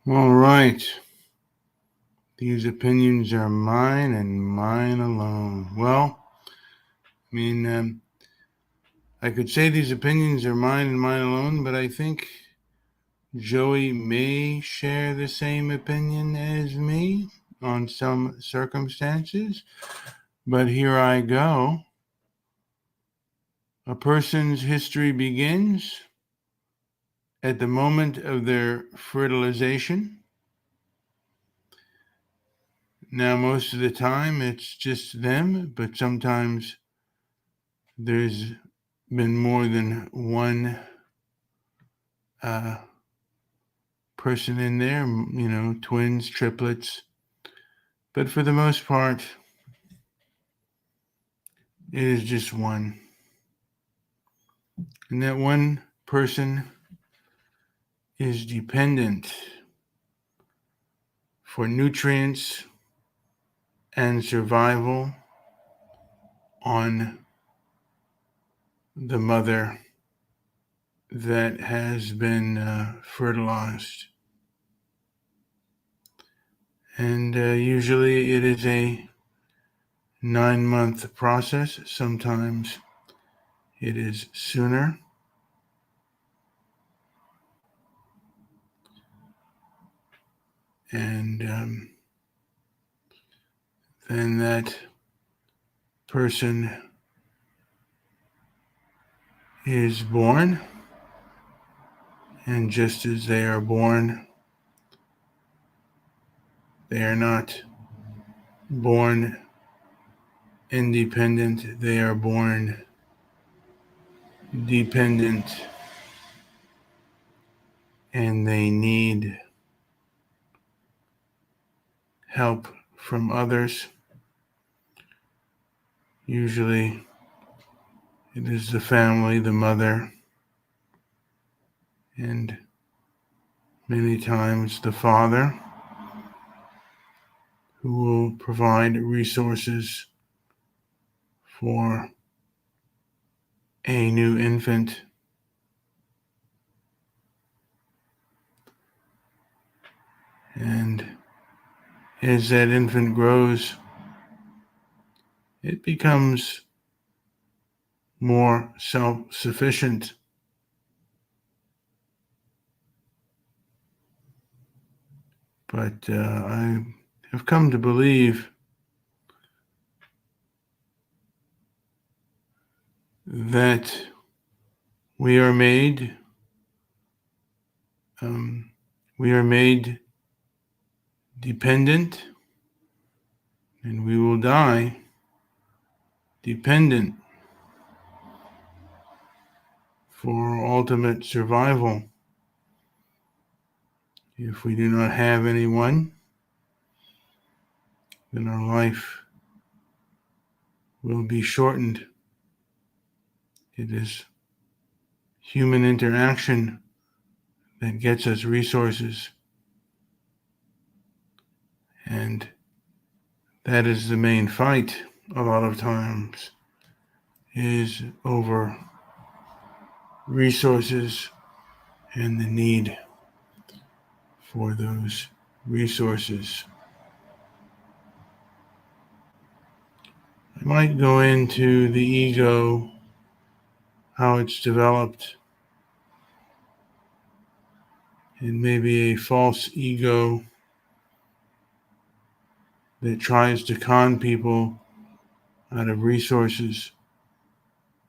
All right. These opinions are mine and mine alone. Well, I could say these opinions are mine and mine alone, but I think Joey may share the same opinion as me on some circumstances. But here I go. A person's history begins at the moment of their fertilization. Now, most of the time it's just them, but sometimes there's been more than one person in there, twins, triplets. But for the most part, it is just one. And that one person is dependent for nutrients and survival on the mother that has been fertilized. And usually it is a 9-month process. Sometimes it is sooner. And then that person is born. And just as they are born, they are not born independent, they are born dependent, and they need help from others. Usually it is the family, the mother, and many times the father, who will provide resources for a new infant. And as that infant grows, it becomes more self-sufficient. But I have come to believe that we are made dependent, and we will die dependent for ultimate survival. If we do not have anyone, then our life will be shortened. It is human interaction that gets us resources, and that is the main fight a lot of times, is over resources and the need for those resources. I might go into the ego, how it's developed, and maybe a false ego that tries to con people out of resources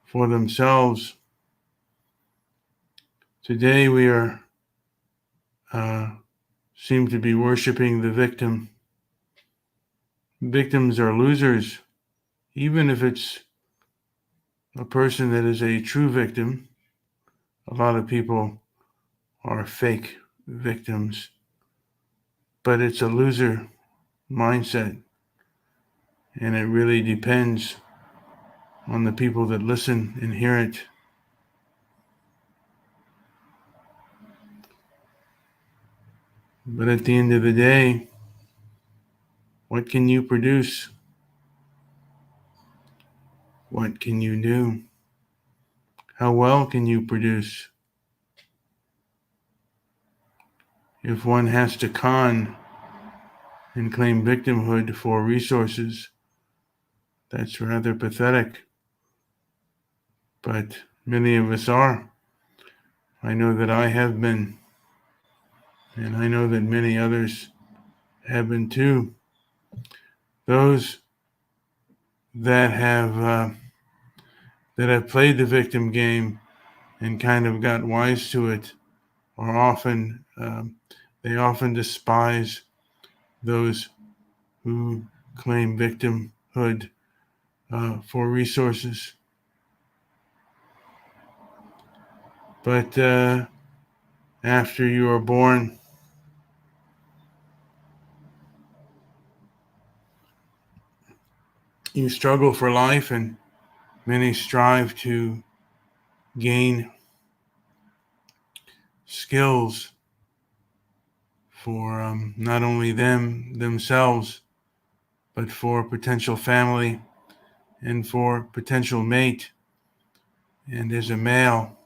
for themselves. Today we seem to be worshiping the victim. Victims are losers, even if it's a person that is a true victim. A lot of people are fake victims, but it's a loser mindset, and it really depends on the people that listen and hear it. But at the end of the day, what can you produce? What can you do? How well can you produce? if one has to con and claim victimhood for resources, that's rather pathetic. But many of us are. I know that I have been, and I know that many others have been too. Those that have played the victim game and kind of got wise to it are often they often despise those who claim victimhood for resources. But after you are born, you struggle for life, and many strive to gain skills for not only themselves, but for potential family and for potential mate. And as a male,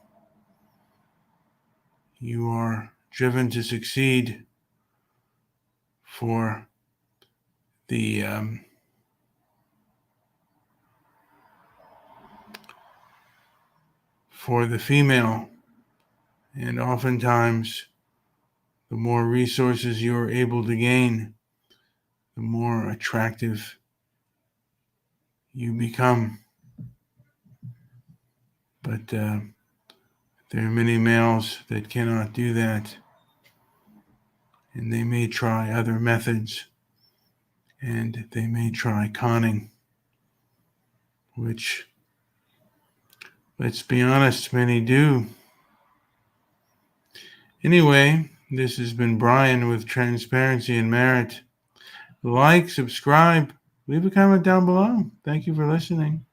you are driven to succeed for the female, and oftentimes the more resources you are able to gain, the more attractive you become. But there are many males that cannot do that, and they may try other methods, and they may try conning, which, let's be honest, many do. Anyway, this has been Brian with Transparency and Merit. Like, subscribe, leave a comment down below. Thank you for listening.